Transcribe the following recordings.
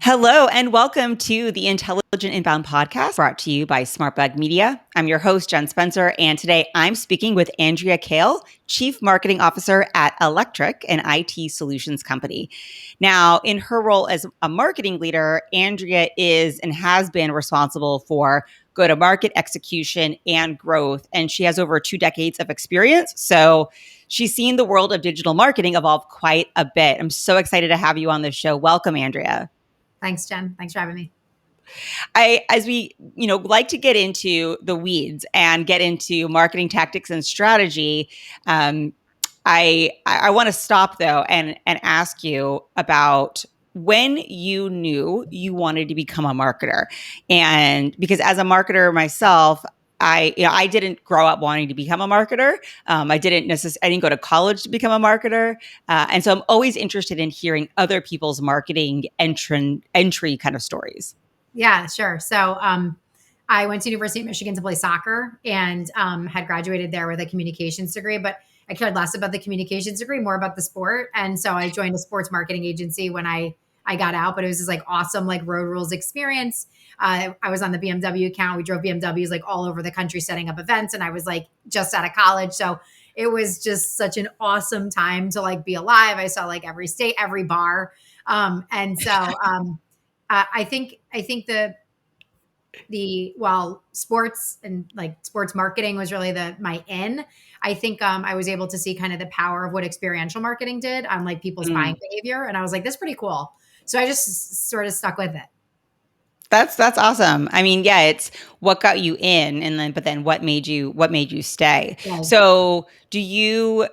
Hello and welcome to the Intelligent Inbound podcast brought to you by SmartBug Media. I'm your host, Jen Spencer, and today I'm speaking with Andrea Kayal, Chief Marketing Officer at Electric, an IT solutions company. Now, in her role as a marketing leader, Andrea is and has been responsible for go-to-market execution and growth, and she has over 2 decades of experience. So she's seen the world of digital marketing evolve quite a bit. I'm so excited to have you on the show. Welcome, Andrea. Thanks, Jen. Thanks for having me. As we, like to get into the weeds and get into marketing tactics and strategy, I want to stop though and ask you about when you knew you wanted to become a marketer, and because as a marketer myself. I didn't grow up wanting to become a marketer. I didn't go to college to become a marketer, and so I'm always interested in hearing other people's marketing entry kind of stories. Yeah, sure. So I went to University of Michigan to play soccer and had graduated there with a communications degree, but I cared less about the communications degree, more about the sport. And so I joined a sports marketing agency when I got out, but it was this like awesome like road rules experience. I was on the BMW account. We drove BMWs like all over the country setting up events, and I was like just out of college. So it was just such an awesome time to like be alive. I saw like every state, every bar. I think while sports and like sports marketing was really my in. I think I was able to see kind of the power of what experiential marketing did on like people's buying behavior, and I was like, "This is pretty cool." So I just sort of stuck with it. That's awesome. I mean, yeah, it's what got you in, and then what made you stay. Yeah. So, do you,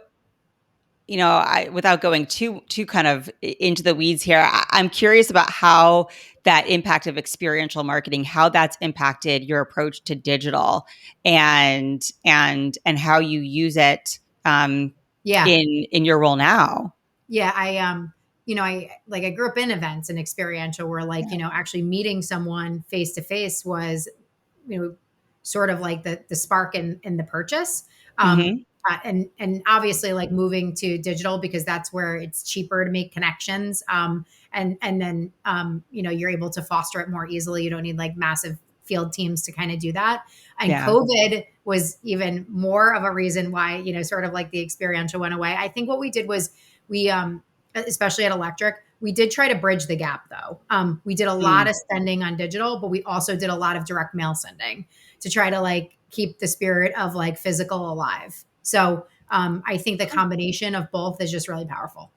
without going too kind of into the weeds here, I'm curious about how that impact of experiential marketing, how that's impacted your approach to digital, and how you use it Yeah. in your role now. Yeah. I grew up in events and experiential where like, actually meeting someone face to face was, you know, sort of like the spark in the purchase. Hmm. And obviously like moving to digital because that's where it's cheaper to make connections. And then, you're able to foster it more easily. You don't need like massive field teams to kind of do that. And Yeah. COVID was even more of a reason why, sort of like the experiential went away. I think what we did was we, especially at Electric, we did try to bridge the gap though. We did a lot of spending on digital, but we also did a lot of direct mail sending to try to like keep the spirit of like physical alive. So I think the combination of both is just really powerful.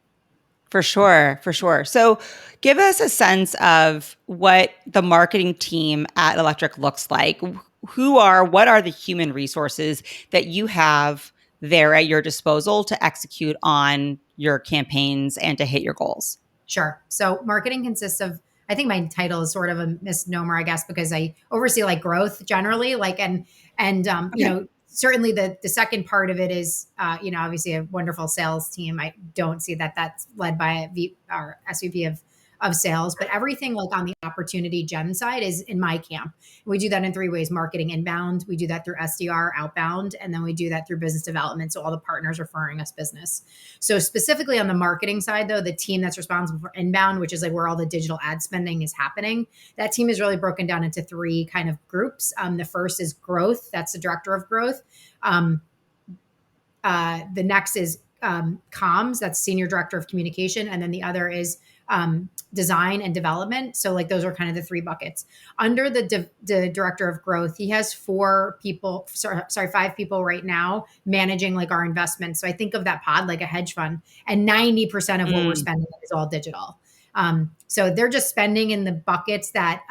For sure, for sure. So, give us a sense of what the marketing team at Electric looks like. What are the human resources that you have there at your disposal to execute on your campaigns and to hit your goals? Sure. So marketing consists of, I think my title is sort of a misnomer, I guess, because I oversee like growth generally, like, Okay. certainly the second part of it is, obviously a wonderful sales team. I don't see that that's led by our SVP of sales, but everything like on the opportunity gen side is in my camp. We do that in 3 ways: marketing inbound, we do that through SDR outbound, and then we do that through business development. So all the partners referring us business. So specifically on the marketing side, though, the team that's responsible for inbound, which is like where all the digital ad spending is happening, that team is really broken down into 3 kind of groups. The first is growth. That's the director of growth. The next is comms. That's senior director of communication. And then the other is design and development. So like those are kind of the 3 buckets. Under the director of growth, he has 5 people right now managing like our investments. So I think of that pod like a hedge fund, and 90% of what we're spending is all digital. So they're just spending in the buckets that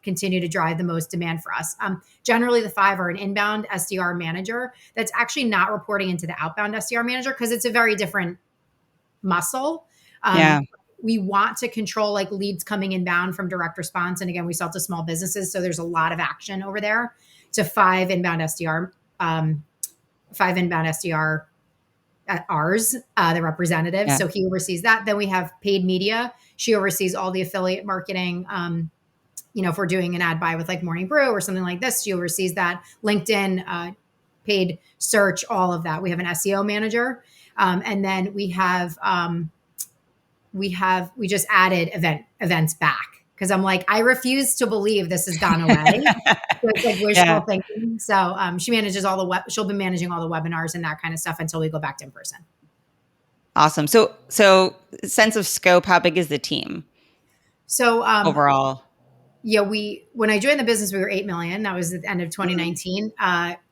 continue to drive the most demand for us. Generally, the 5 are an inbound SDR manager that's actually not reporting into the outbound SDR manager because it's a very different muscle. Yeah. We want to control like leads coming inbound from direct response. And again, we sell to small businesses. So there's a lot of action over there. To 5 inbound SDR, 5 inbound SDR at ours, the representative. Yeah. So he oversees that. Then we have paid media. She oversees all the affiliate marketing. If we're doing an ad buy with like Morning Brew or something like this, she oversees that. LinkedIn, paid search, all of that. We have an SEO manager. And then we have we just added events back because I'm like, I refuse to believe this has gone away. So it's like Yeah. wishful thinking. So she manages she'll be managing all the webinars and that kind of stuff until we go back to in person. Awesome. So sense of scope, how big is the team So overall? yeah, when I joined the business, we were 8 million. That was at the end of 2019.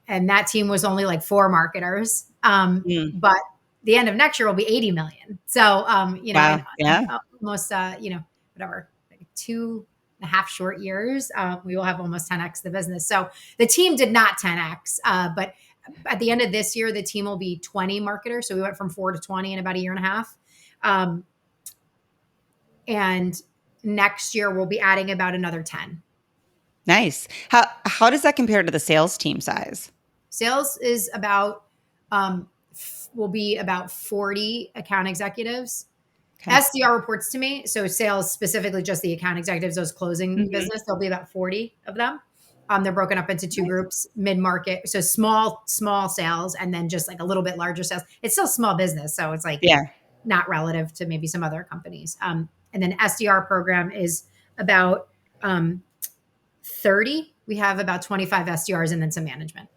And that team was only like 4 marketers. Mm. But the end of next year will be 80 million. So, Wow. in Yeah. almost, whatever, like 2.5 short years, we will have almost 10x the business. So the team did not 10x, but at the end of this year, the team will be 20 marketers. So we went from 4 to 20 in about a year and a half. And next year we'll be adding about another 10. Nice. How does that compare to the sales team size? Sales is about will be about 40 account executives. Okay. SDR reports to me. So sales, specifically just the account executives, those closing Mhm. business, there'll be about 40 of them. They're broken up into 2 Nice. groups, mid-market. So small sales, and then just like a little bit larger sales. It's still small business. So it's like Yeah. not relative to maybe some other companies. And then SDR program is about 30. We have about 25 SDRs and then some management.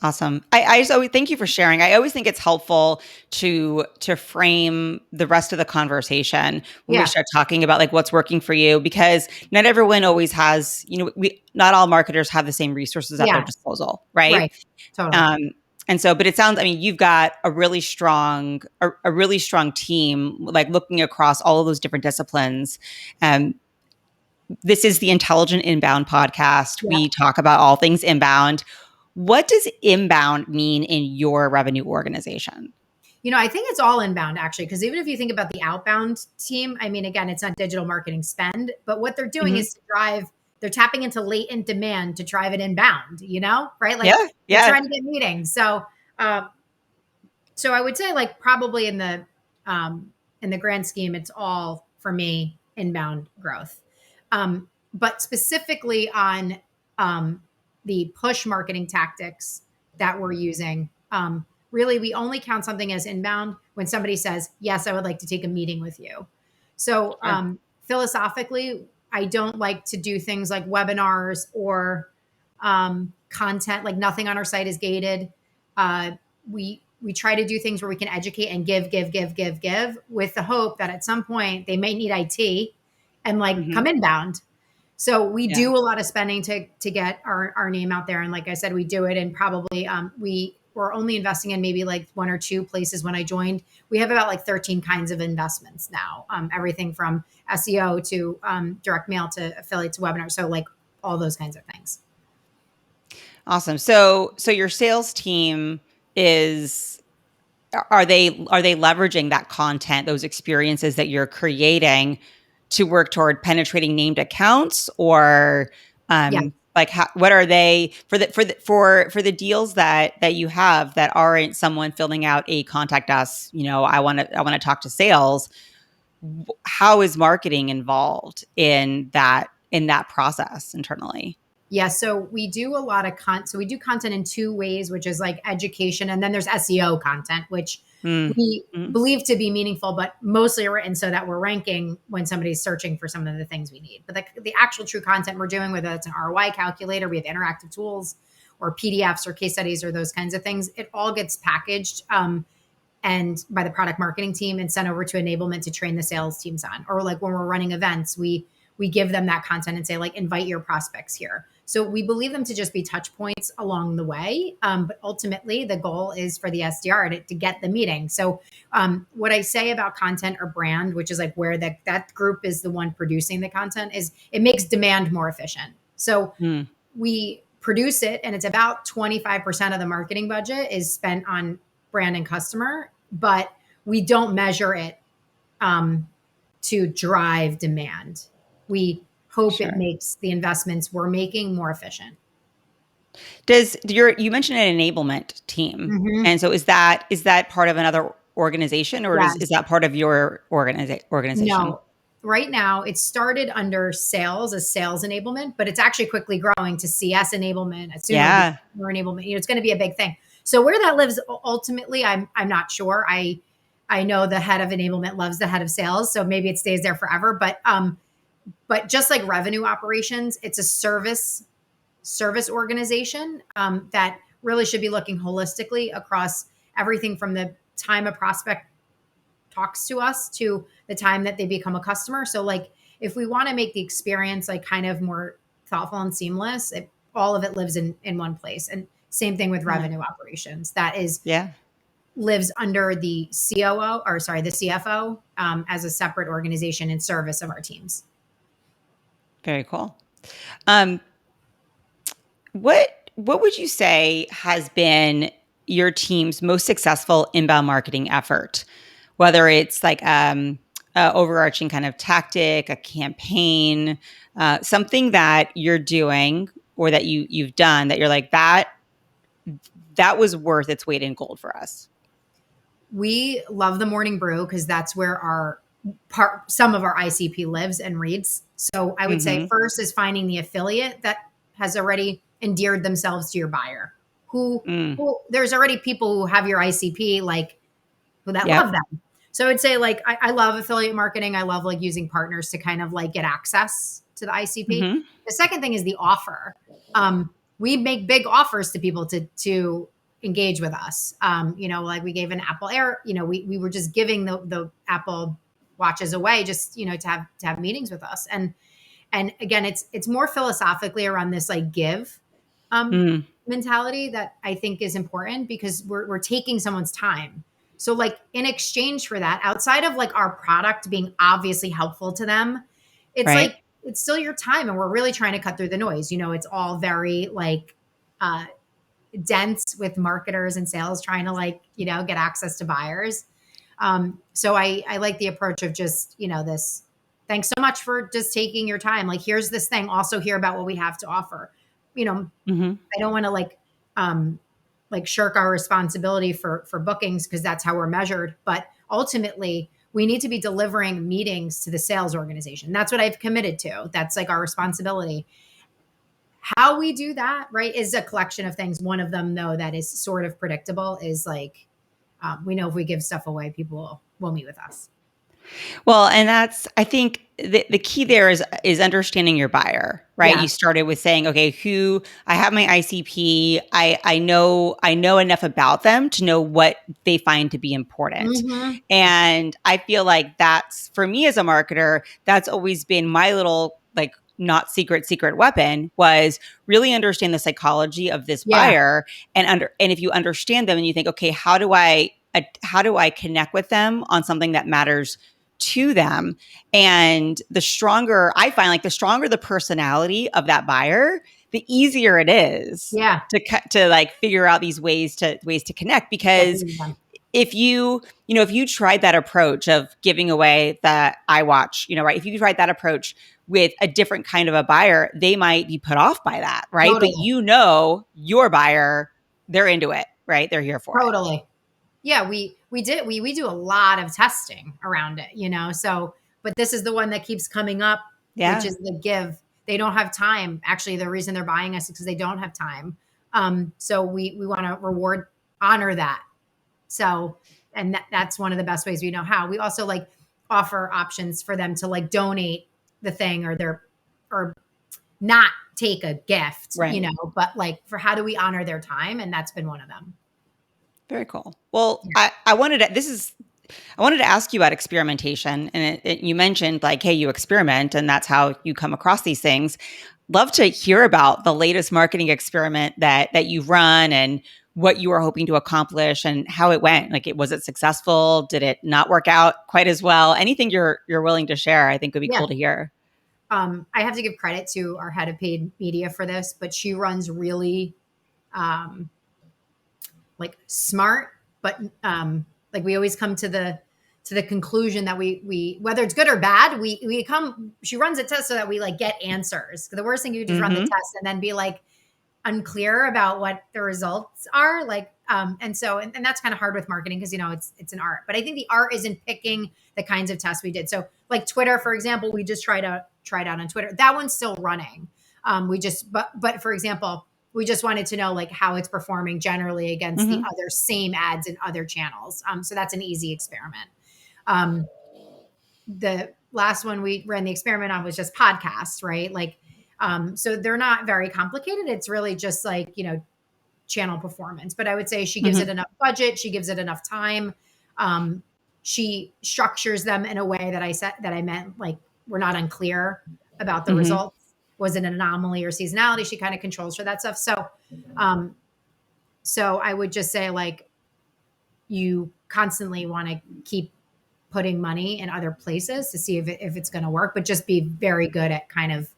Awesome. I just always thank you for sharing. I always think it's helpful to frame the rest of the conversation when we Yeah. start talking about like what's working for you, because not everyone always has, we not all marketers have the same resources at their Yeah. disposal, right? Right. Totally. Um, and so, but it sounds, I mean, you've got a really strong team, like looking across all of those different disciplines. Um, this is the Intelligent Inbound podcast. Yeah. We talk about all things inbound. What does inbound mean in your revenue organization? I think it's all inbound actually, because even if you think about the outbound team, I mean, again, it's not digital marketing spend, but what they're doing Mhm. is they're tapping into latent demand to drive it inbound, right? Like Yeah, they're yeah, trying to get meetings. Um, so I would say like probably in the grand scheme, it's all for me inbound growth. But specifically on um, the push marketing tactics that we're using, really we only count something as inbound when somebody says, yes, I would like to take a meeting with you. So sure. philosophically, I don't like to do things like webinars or content, like nothing on our site is gated. We try to do things where we can educate and give with the hope that at some point they may need IT and like Mhm. come inbound. So we Yeah. do a lot of spending to get our name out there. And like I said, we do it, and probably we were only investing in maybe like 1 or 2 places when I joined. We have about like 13 kinds of investments now. Everything from SEO to direct mail to affiliate to webinar. So like all those kinds of things. Awesome. So your sales team is are they leveraging that content, those experiences that you're creating to work toward penetrating named accounts, or Yeah. like what are they for the deals that you have that aren't someone filling out a contact us, I want to talk to sales. How is marketing involved in that process internally? Yeah, so we do a lot of so we do content in 2 ways, which is like education, and then there's SEO content, which Mm. we Mm. believe to be meaningful, but mostly written so that we're ranking when somebody's searching for some of the things we need. But the actual true content we're doing, whether it's an ROI calculator, we have interactive tools, or PDFs, or case studies, or those kinds of things, it all gets packaged and by the product marketing team and sent over to Enablement to train the sales teams on. Or like when we're running events, we give them that content and say like, invite your prospects here. So we believe them to just be touch points along the way. But ultimately the goal is for the SDR to get the meeting. So what I say about content or brand, which is like where that group is the one producing the content, is it makes demand more efficient. So Mm. we produce it, and it's about 25% of the marketing budget is spent on brand and customer, but we don't measure it to drive demand. We hope it Sure. makes the investments we're making more efficient. You mentioned an enablement team, Mm-hmm. and so is that part of another organization, or is Yes. that part of your organization? No. Right now, it started under sales as sales enablement, but it's actually quickly growing to CS enablement. Soon it'll be Yeah. more enablement. It's going to be a big thing. So where that lives ultimately, I'm not sure. I I know the head of enablement loves the head of sales, so maybe it stays there forever. But just like revenue operations, it's a service organization that really should be looking holistically across everything from the time a prospect talks to us to the time that they become a customer. So like if we want to make the experience like kind of more thoughtful and seamless, all of it lives in one place. And same thing with Yeah. revenue operations. That is Yeah. lives under the COO or sorry, the CFO as a separate organization in service of our teams. Very cool. Um, what would you say has been your team's most successful inbound marketing effort? Whether it's like a overarching kind of tactic, a campaign, something that you're doing or that you've done that you're like that was worth its weight in gold for us. We love the morning brew because that's where some of our ICP lives and reads. So I would say Mm-hmm. first is finding the affiliate that has already endeared themselves to your buyer. Mm. Who there's already people who have your ICP like that love Yep. them. So I would say like I love affiliate marketing. I love like using partners to kind of like get access to the ICP. Mm-hmm. The second thing is the offer. We make big offers to people to engage with us. Like we gave an Apple Air. We were just giving the Apple watches away just to have meetings with us. And again, it's more philosophically around this like give Mm. mentality that I think is important because we're taking someone's time. So like in exchange for that, outside of like our product being obviously helpful to them, it's Right. like it's still your time and we're really trying to cut through the noise. It's all very like uh dense with marketers and sales trying to like, get access to buyers. So I like the approach of just, this thanks so much for just taking your time. Like here's this thing, also hear about what we have to offer. You know, Mm-hmm. I don't want to like shirk our responsibility for bookings because that's how we're measured. But ultimately, we need to be delivering meetings to the sales organization. That's what I've committed to. That's like our responsibility. How we do that, right, is a collection of things. One of them, though, that is sort of predictable is like we know if we give stuff away, people will meet with us. Well, and that's I think the key there is understanding your buyer, right? Yeah. You started with saying, okay, who I have my ICP, I know enough about them to know what they find to be important. Mm-hmm. And I feel like that's for me as a marketer, that's always been my little like not secret weapon was really understand the psychology of this Yeah. buyer and if you understand them and you think, okay, how do I connect with them on something that matters to them. And the stronger I find, like the stronger the personality of that buyer, the easier it is Yeah. to like figure out these ways to connect. Get Because things done. if you tried that approach of giving away the iWatch, right? If you tried that approach with a different kind of a buyer, they might be put off by that, right? But Totally. your buyer, they're into it, right? They're here for it. Totally. Yeah, we do a lot of testing around it, So, but this is the one that keeps coming up, which Yeah. is the give. They don't have time. Actually, the reason they're buying us is because they don't have time. So we want to honor that. So, and that's one of the best ways we know how. We also like offer options for them to like donate the thing or not take a gift, Right. but like for how do we honor their time? And that's been one of them. Very cool. Well, Yeah. I wanted to ask you about experimentation, and you mentioned like, hey, you experiment, and that's how you come across these things. Love to hear about the latest marketing experiment that you've run and what you were hoping to accomplish and how it went. Like, was it successful? Did it not work out quite as well? Anything you're willing to share, I think would be Yeah. cool to hear. I have to give credit to our head of paid media for this, but she runs really like smart, but like we always come to the conclusion that we whether it's good or bad, she runs a test so that we like get answers. The worst thing you just run the Mm-hmm. test and then be like unclear about what the results are like and that's kind of hard with marketing because it's an art, but I think the art is in picking the kinds of tests we did. So like Twitter, for example, we just tried out on Twitter. That one's still running. We just but for example, We just wanted to know like how it's performing generally against the Mm-hmm. other same ads in other channels. So that's an easy experiment. Um, the last one we ran the experiment on was just podcasts, right? Like, so they're not very complicated. It's really just like, channel performance. But I would say she gives it Mm-hmm. enough budget. She gives it enough time. Um, she structures them in a way that I meant like we're not unclear about the Mm-hmm. results. Was it an anomaly or seasonality? She kind of controls for that stuff. Um, so I would just say like you constantly want to keep putting money in other places to see if it's going to work, but just be very good at kind of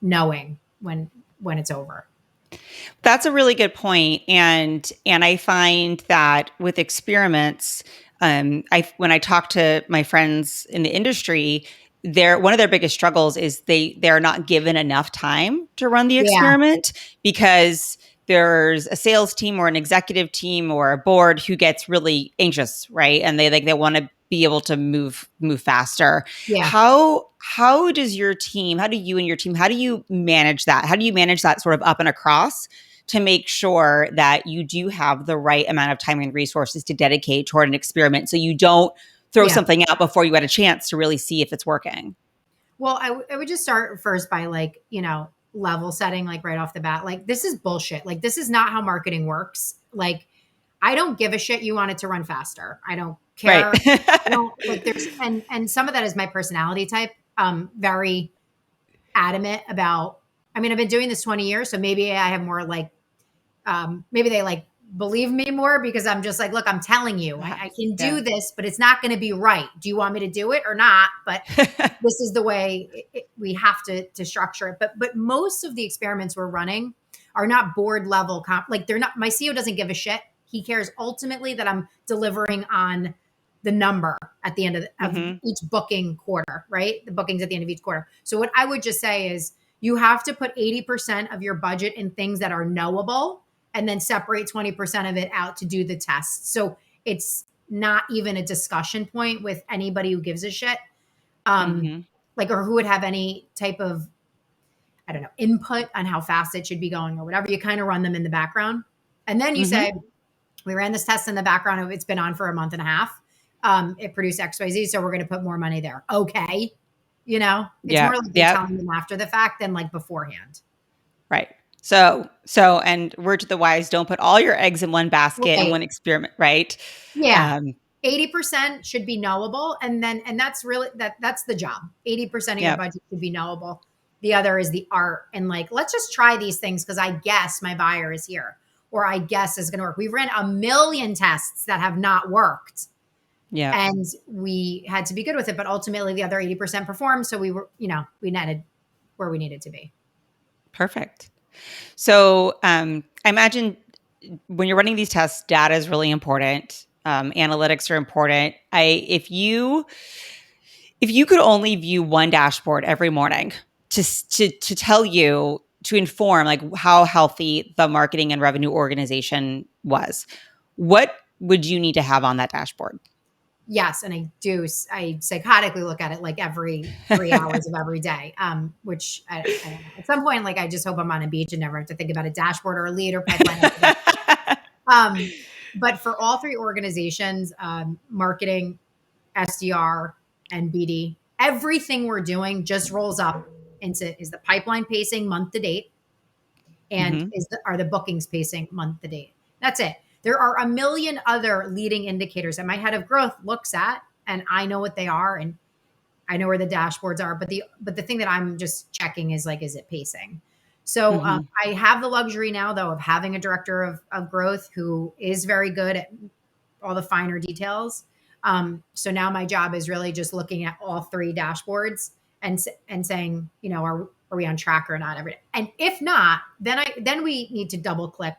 knowing when it's over. That's a really good point, and I find that with experiments, I when I talk to my friends in the industry, one of their biggest struggles is they're not given enough time to run the Yeah, experiment because there's a sales team or an executive team or a board who gets really anxious, right? And they want to be able to move faster. yeah, How does your team, how do you and your team, how do you manage that? How do you manage that sort of up and across to make sure that you do have the right amount of time and resources to dedicate toward an experiment so you don't throw yeah. something out before you had a chance to really see if it's working? Well, I would just start first by like, level setting, like right off the bat. Like, this is bullshit. Like, this is not how marketing works. Like, I don't give a shit you want it to run faster. I don't Right. care. I don't like there's and some of that is my personality type. Very adamant about, I mean, I've been doing this 20 years, so maybe I have more like maybe they like believe me more because I'm just like, look, I'm telling you, I can Yeah. do this, but it's not going to be right. Do you want me to do it or not? But this is the way we have to structure it. But most of the experiments we're running are not board level like they're not. My CEO doesn't give a shit. He cares ultimately that I'm delivering on the number at the end of Hmm. each booking quarter, right? The bookings at the end of each quarter. So what I would just say is you have to put 80% of your budget in things that are knowable and then separate 20% of it out to do the tests. So it's not even a discussion point with anybody who gives a shit. Hmm. Like, or who would have any type of, I don't know, input on how fast it should be going or whatever. You kind of run them in the background. And then you Hmm. say, we ran this test in the background. It's been on for a month and a half. It produced XYZ. So we're going to put more money there. Okay. It's Yeah. more like you're Yeah. telling them after the fact than like beforehand. Right. And word to the wise, don't put all your eggs in one basket in Right. one experiment, right? Yeah. Um, 80% should be knowable. And that's really that's the job. 80% of your yeah. budget should be knowable. The other is the art. And like, let's just try these things because I guess my buyer is here. Or I guess is gonna work. We've ran a million tests that have not worked. Yeah. And we had to be good with it. But ultimately the other 80% performed. So we were, we netted where we needed to be. Perfect. So I imagine when you're running these tests, data is really important. Analytics are important. If you could only view one dashboard every morning to tell you to inform like how healthy the marketing and revenue organization was, what would you need to have on that dashboard? Yes, and I do. I psychotically look at it like every 3 hours of every day, which I don't know. At some point, like I just hope I'm on a beach and never have to think about a dashboard or a lead or pipeline. Um, but for all three organizations, marketing, SDR, and BD, everything we're doing just rolls up into is the pipeline pacing month to date, and Hmm. are the bookings pacing month to date. That's it. There are a million other leading indicators that my head of growth looks at, and I know what they are, and I know where the dashboards are. But the thing that I'm just checking is like, is it pacing? So Hmm. I have the luxury now, though, of having a director of growth who is very good at all the finer details. So now my job is really just looking at all three dashboards and saying, are we on track or not every day? And if not, then we need to double click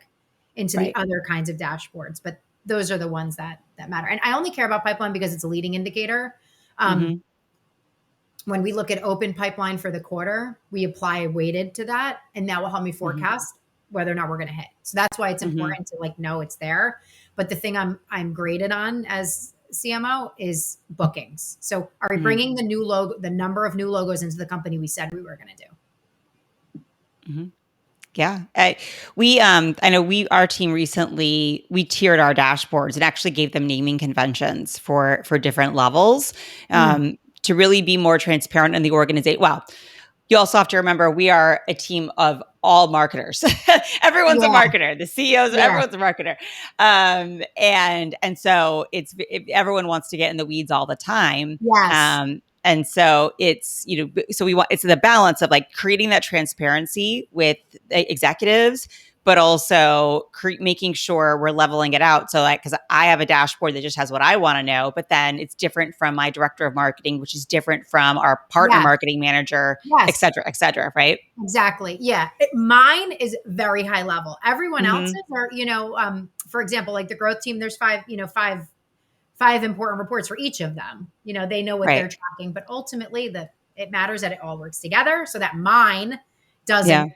into the Right. other kinds of dashboards. But those are the ones that matter. And I only care about pipeline because it's a leading indicator. Um, Hmm. when we look at open pipeline for the quarter, we apply weighted to that, and that will help me Hmm. forecast whether or not we're going to hit. So that's why it's Hmm. important to like know it's there. But the thing I'm graded on as CMO is bookings. So are we Hmm. bringing the number of new logos into the company we said we were going to do? Hmm. Yeah. I know our team recently, we tiered our dashboards and actually gave them naming conventions for different levels, Mm, to really be more transparent in the organization. Well, you also have to remember we are a team of all marketers. Everyone's a yeah, marketer. The CEOs, yeah, everyone's a marketer. And so everyone wants to get in the weeds all the time. yes, And so it's, so we want, it's the balance of like creating that transparency with the executives, but also making sure we're leveling it out. So like, cause I have a dashboard that just has what I want to know, but then it's different from my director of marketing, which is different from our partner yes, marketing manager, yes. et cetera. Right. Exactly. Yeah. Mine is very high level. Everyone else's Mm-hmm. are, for example, like the growth team, there's five important reports for each of them. They know what Right. they're tracking, but ultimately it matters that it all works together so that mine Yeah. doesn't.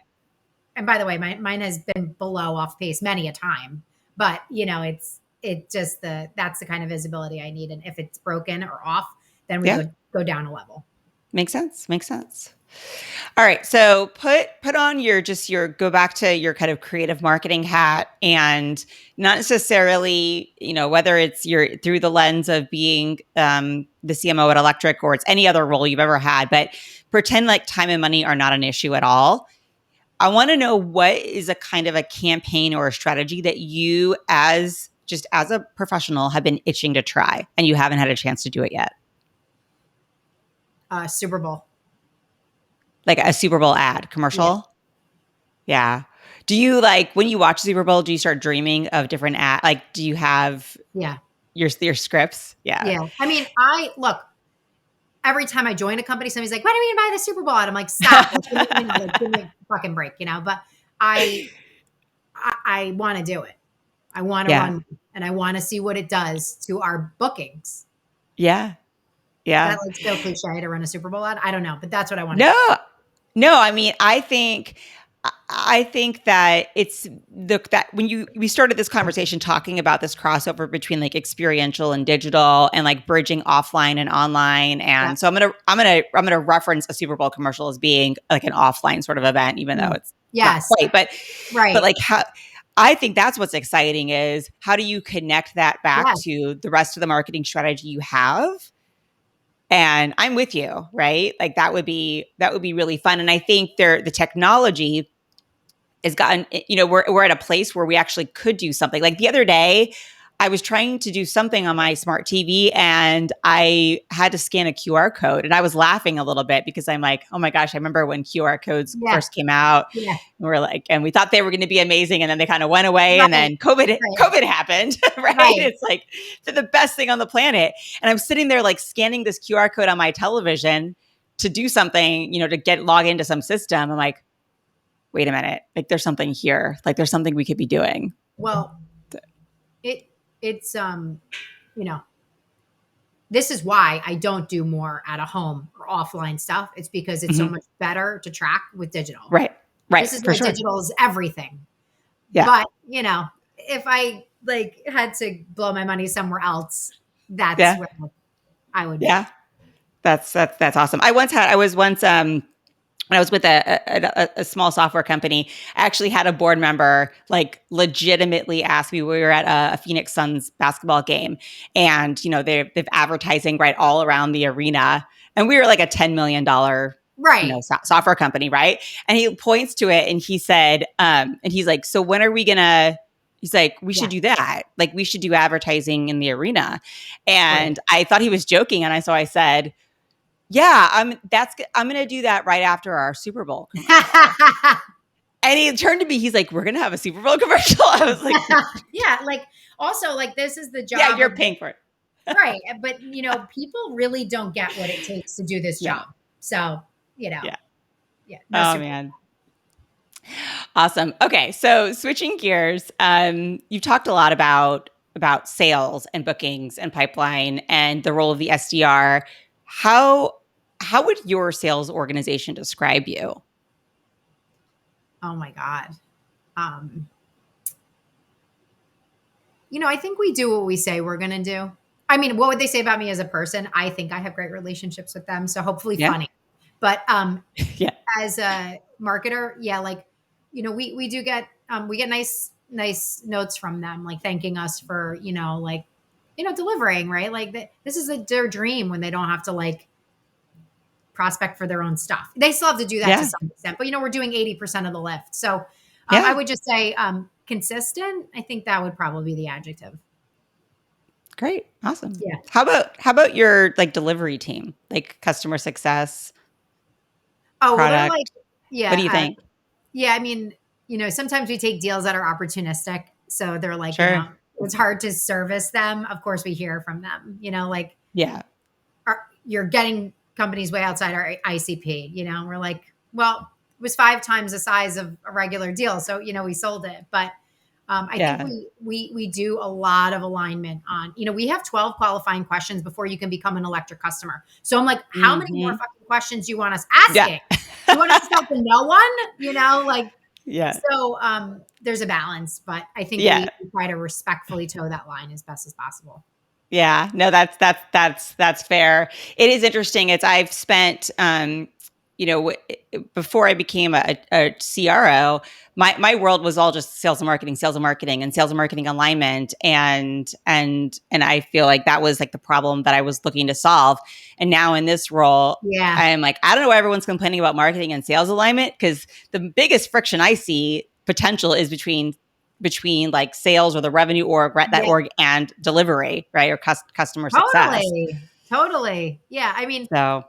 And by the way, mine has been below off pace many a time, but it just that's the kind of visibility I need. And if it's broken or off, then we Yeah. go down a level. Makes sense. Makes sense. All right. So put on your go back to your kind of creative marketing hat, and not necessarily, whether it's your through the lens of being the CMO at Electric or it's any other role you've ever had, but pretend like time and money are not an issue at all. I want to know what is a kind of a campaign or a strategy that you as a professional have been itching to try and you haven't had a chance to do it yet. Super Bowl. Like a Super Bowl ad Yeah. commercial? Yeah. Do you like when you watch Super Bowl, do you start dreaming of different ad like do you have Yeah. your scripts? Yeah. Yeah. I mean, I look, every time I join a company, somebody's like, "When are we gonna buy the Super Bowl?" And I'm like, "Stop! Like, give me a fucking break." But I want to do it. I want to Yeah. run, and I want to see what it does to our bookings. Yeah. Is Yeah. that like so cliche to run a Super Bowl ad? I don't know, but that's what I want to No. do. No, I mean, I think that it's that when we started this conversation talking about this crossover between like experiential and digital and like bridging offline and online. Yeah. And so I'm gonna reference a Super Bowl commercial as being like an offline sort of event, even though Mm. it's not Yes. quite, but Right. like how I think that's what's exciting is how do you connect that back Yes. to the rest of the marketing strategy you have? And I'm with you, right? Like that would be really fun. And I think the technology has gotten, we're at a place where we actually could do something. Like the other day, I was trying to do something on my smart TV and I had to scan a QR code and I was laughing a little bit because I'm like, oh my gosh, I remember when QR codes Yeah. first came out. Yeah. And we thought they were going to be amazing and then they kind of went away and Right. then COVID Right. COVID happened, right? Right. It's like the best thing on the planet. And I'm sitting there like scanning this QR code on my television to do something, to log into some system. I'm like, wait a minute, like there's something here, like there's something we could be doing. Well, it it's you know, this is why I don't do more at a home or offline stuff. It's because it's so Mhm. much better to track with digital. Right, right, This is for why sure. digital is everything. Yeah, But, if I like had to blow my money somewhere else, that's yeah, where I would be. yeah. That's awesome. I was once when I was with a small software company, I actually had a board member like legitimately ask me. We were at a Phoenix Suns basketball game, and they've advertising right all around the arena, and we were like a $10 million Right. software company, right? And he points to it and he said, and he's like, so when are we gonna? He's like, we should Yeah. do that. Like, we should do advertising in the arena. Right. And I thought he was joking, and so I said, yeah, I'm gonna do that right after our Super Bowl commercial. And he turned to me, he's like, we're gonna have a Super Bowl commercial. I was like, Yeah. Like, also, like, this is the yeah, job you're of paying for it. right. But, people really don't get what it takes to do this No. job. So, you know, Yeah. yeah, no Oh super. man. Awesome. Okay. So switching gears, you've talked a lot about sales and bookings and pipeline and the role of the SDR. How how would your sales organization describe you? Oh my God. Um, I think we do what we say we're going to do. I mean, what would they say about me as a person? I think I have great relationships with them. So hopefully Yeah. funny. But Yeah. as a marketer, yeah, like we do get we get nice notes from them, like thanking us for like delivering, right? Like this is their dream when they don't have to like prospect for their own stuff. They still have to do that to Yeah. some extent, but we're doing 80% of the lift. So I Yeah. would just say consistent. I think that would probably be the adjective. Great. Awesome. Yeah. How about your like delivery team, like customer success, Oh, well, they're like, product? What do you yeah, think? yeah. I mean, sometimes we take deals that are opportunistic. So they're like, Sure. it's hard to service them. Of course, we hear from them, like Yeah. you're getting companies way outside our ICP. We're like, well, it was 5 times the size of a regular deal. So, we sold it. But I think Yeah. we do a lot of alignment on, we have 12 qualifying questions before you can become an electric customer. So I'm like, how many more Hmm. fucking questions do you want us Yeah. asking? Do you want us to sell to no one? Like, Yeah. so there's a balance, but I think Yeah. we try to respectfully toe that line as best as possible. Yeah, no, that's fair. It is interesting. I've spent, before I became a CRO, my world was all just sales and marketing, and sales and marketing alignment, and I feel like that was like the problem that I was looking to solve. And now in this role, Yeah. I'm like, I don't know why everyone's complaining about marketing and sales alignment, because the biggest friction I see potential is between like sales or the revenue org, right, that Yeah. org, and delivery, right, or customer success. Totally. Totally. Yeah. I mean, So,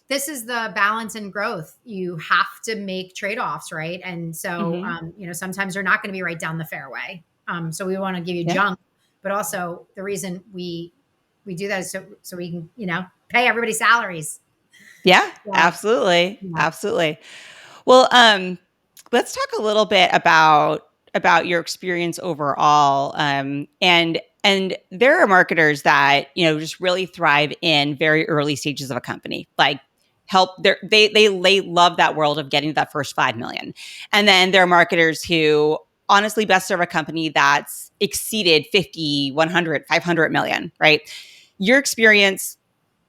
this is the balance and growth. You have to make trade-offs, right? And so, mhm. sometimes they're not going to be right down the fairway. So we want to give you Yeah, junk, but also the reason we do that is so we can, pay everybody salaries. yeah, So absolutely, yeah, absolutely. Well, let's talk a little bit about your experience overall. And there are marketers that just really thrive in very early stages of a company, like they love that world of getting to that first 5 million. And then there are marketers who honestly best serve a company that's exceeded 50, 100, 500 million, right? Your experience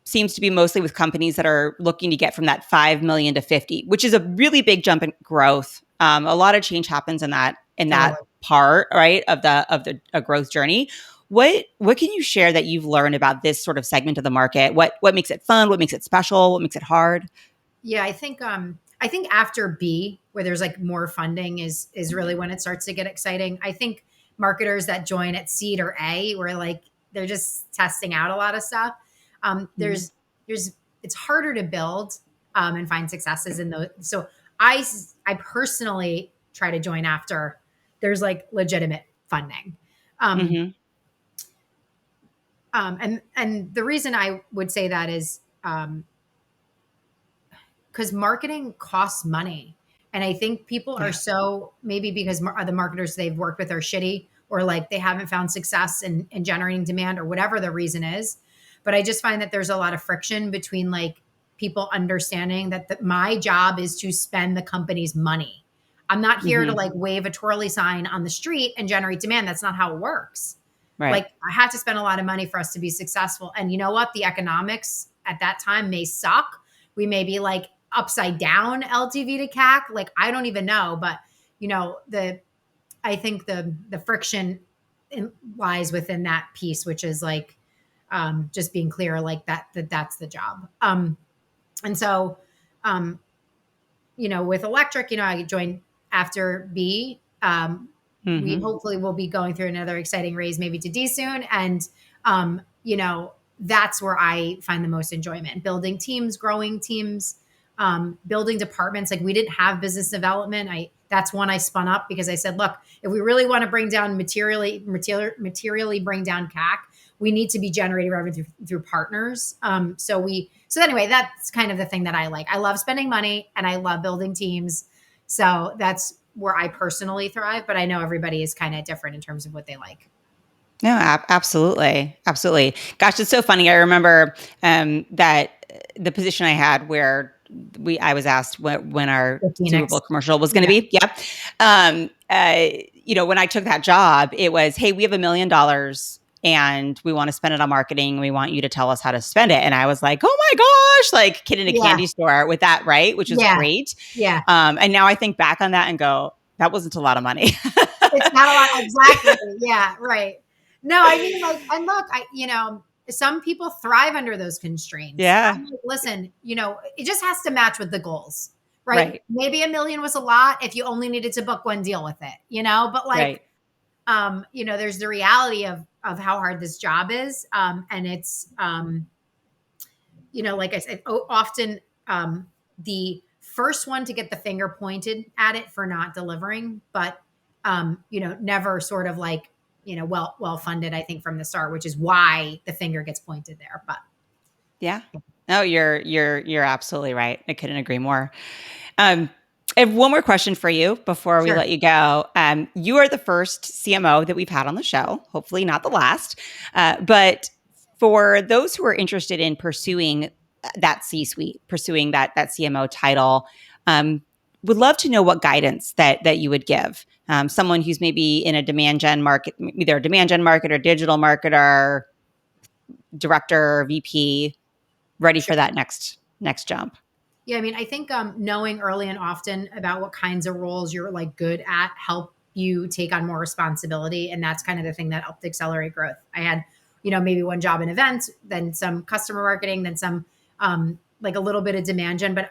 seems to be mostly with companies that are looking to get from that 5 million to 50, which is a really big jump in growth. A lot of change happens in that totally. part, right, of the growth journey. What can you share that you've learned about this sort of segment of the market? What makes it fun? What makes it special? What makes it hard? Yeah, I think after B, where there's like more funding, is really when it starts to get exciting. I think marketers that join at seed or A, where like they're just testing out a lot of stuff. Mhm. There's it's harder to build and find successes in those. So I personally try to join after there's like legitimate funding. Um, Mhm. and the reason I would say that is because marketing costs money. And I think people are Yeah. so, maybe because the marketers they've worked with are shitty, or like they haven't found success in generating demand, or whatever the reason is. But I just find that there's a lot of friction between like people understanding that my job is to spend the company's money. I'm not here to Mhm. like wave a twirly sign on the street and generate demand. That's not how it works. Right. Like I have to spend a lot of money for us to be successful. And you know what? The economics at that time may suck. We may be like upside down LTV to CAC. Like I don't even know, but the I think the friction lies within that piece, which is like just being clear, like that's the job. And so, um, with electric, I joined after B. We Mhm. hopefully will be going through another exciting raise, maybe to D soon. And, that's where I find the most enjoyment: building teams, growing teams, building departments. Like we didn't have business development. That's one I spun up because I said, look, if we really want to bring down materially bring down CAC, we need to be generating revenue through partners. So anyway, that's kind of the thing that I like. I love spending money and I love building teams. So that's where I personally thrive, but I know everybody is kind of different in terms of what they like. No, absolutely, absolutely. Gosh, it's so funny. I remember that the position I had where I was asked when our The Super Phoenix. Bowl commercial was going to Yeah. be. Yep. When I took that job, it was, hey, we have $1 million and we want to spend it on marketing. We want you to tell us how to spend it. And I was like, oh my gosh, like kid in a Yeah. candy store with that, right? Which is Yeah. great. Yeah. And now I think back on that and go, that wasn't a lot of money. It's not a lot. Exactly. Yeah. Right. No, I mean, like, and look, some people thrive under those constraints. Yeah. I'm like, listen, it just has to match with the goals, right? Right. Maybe 1 million was a lot if you only needed to book one deal with it, but like, Right. there's the reality of how hard this job is. And it's, like I said, often the first one to get the finger pointed at it for not delivering, but never sort of like, well funded, I think, from the start, which is why the finger gets pointed there. But Yeah. No, you're absolutely right. I couldn't agree more. Um, I have one more question for you before we sure. let you go. You are the first CMO that we've had on the show, hopefully not the last. But for those who are interested in pursuing that C-suite, pursuing that CMO title, um, would love to know what guidance that you would give. Someone who's maybe in a demand gen market, either a demand gen marketer, digital marketer, director, VP, ready Sure. for that next jump. Yeah, I mean, I think knowing early and often about what kinds of roles you're like good at help you take on more responsibility, and that's kind of the thing that helped accelerate growth. I had, maybe one job in events, then some customer marketing, then some like a little bit of demand gen, but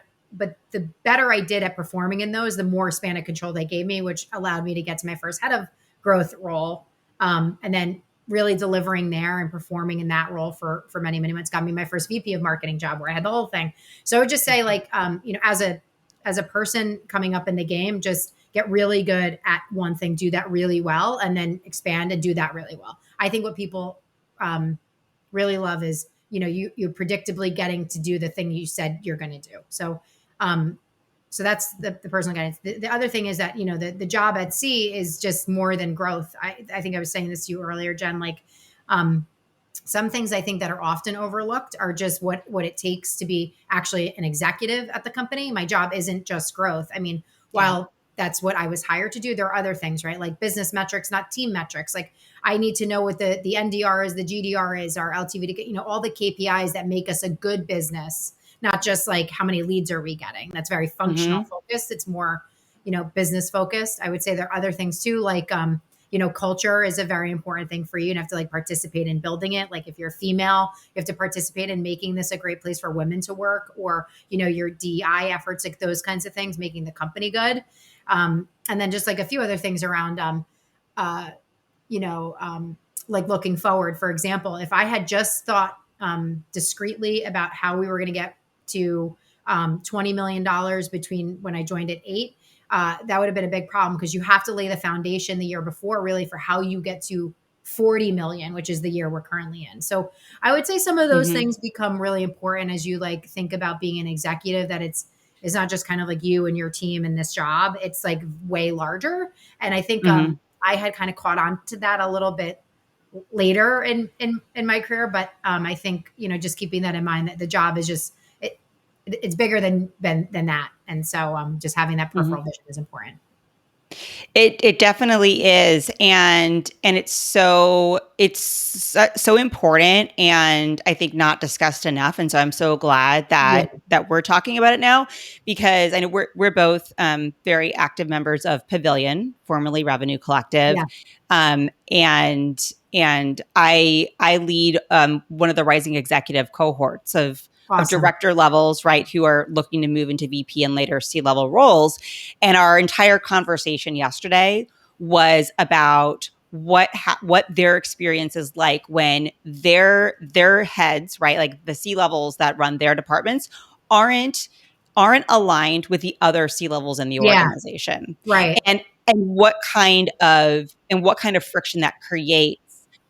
the better I did at performing in those, the more span of control they gave me, which allowed me to get to my first head of growth role, and then really delivering there and performing in that role for many months got me my first VP of marketing job where I had the whole thing. So I would just say, like, as a person coming up in the game, just get really good at one thing, do that really well, and then expand and do that really well. I think what people really love is, you're predictably getting to do the thing you said you're going to do. Um, so that's the personal guidance. The other thing is that, the job at sea is just more than growth. I think I was saying this to you earlier, Jen, like, some things I think that are often overlooked are just what it takes to be actually an executive at the company. My job isn't just growth. I mean, Yeah. while that's what I was hired to do, there are other things, right? Like business metrics, not team metrics. Like I need to know what the NDR is, the GDR is, our LTV to get, all the KPIs that make us a good business, not just like how many leads are we getting. That's very functional Mm-hmm. focused. It's more, business focused. I would say there are other things too, like culture is a very important thing for you. You have to like participate in building it. Like if you're female, you have to participate in making this a great place for women to work, or, your DEI efforts, like those kinds of things, making the company good. And then just like a few other things around, uh, you know, um, like looking forward. For example, if I had just thought discreetly about how we were going to get to $20 million between when I joined at 8, that would have been a big problem because you have to lay the foundation the year before really for how you get to 40 million, which is the year we're currently in. So I would say some of those Mm-hmm. things become really important as you like think about being an executive, that it's not just kind of like you and your team in this job. It's like way larger. And I think Mm-hmm. I had kind of caught on to that a little bit later in my career. But I think, just keeping that in mind, that the job is just, it's bigger than that. And so just having that Mm-hmm. peripheral vision is important. It definitely is, and it's so important, and I think not discussed enough. And so I'm so glad Yeah. that we're talking about it now, because I know we're both very active members of Pavilion, formerly Revenue Collective, Yeah. and I lead one of the rising executive cohorts of Awesome. director levels, right, who are looking to move into VP and later C-level roles. And our entire conversation yesterday was about what their experience is like when their heads, right, like the C-levels that run their departments, aren't aligned with the other C-levels in the Yeah. organization, Right. and what kind of friction that creates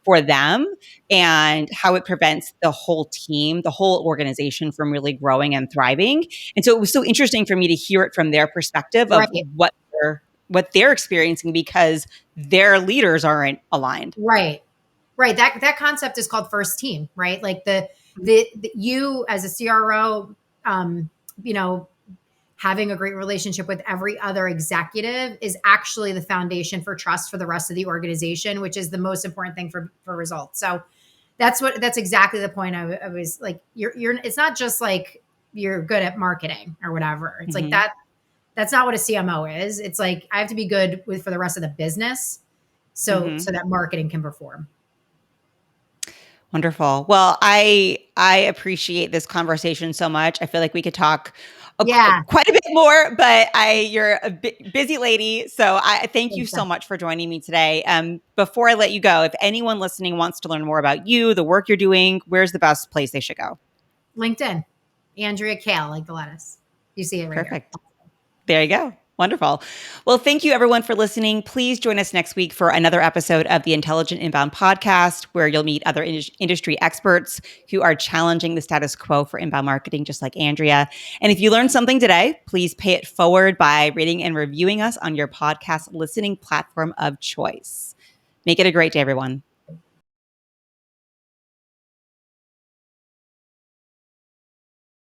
for them, and how it prevents the whole team, the whole organization from really growing and thriving. And so it was so interesting for me to hear it from their perspective of Right. what they're experiencing, because their leaders aren't aligned. Right. Right. That concept is called first team, right? Like the you as a CRO, um, you know, having a great relationship with every other executive is actually the foundation for trust for the rest of the organization, which is the most important thing for results. So that's exactly the point. I was like, you're, it's not just like you're good at marketing or whatever. It's like Mm-hmm. that That's not what a CMO is. It's like I have to be good for the rest of the business, so Mm-hmm. that marketing can perform. Wonderful. Well, I appreciate this conversation so much. I feel like we could talk Yeah. quite a bit more, but you're a busy lady, so I thank you so much for joining me today. Before I let you go, if anyone listening wants to learn more about you, the work you're doing, where's the best place they should go? LinkedIn, Andrea Kayal, like the lettuce. You see it right here. Perfect. There you go. Wonderful. Well, thank you everyone for listening. Please join us next week for another episode of the Intelligent Inbound podcast, where you'll meet other industry experts who are challenging the status quo for inbound marketing, just like Andrea. And if you learned something today, please pay it forward by rating and reviewing us on your podcast listening platform of choice. Make it a great day, everyone.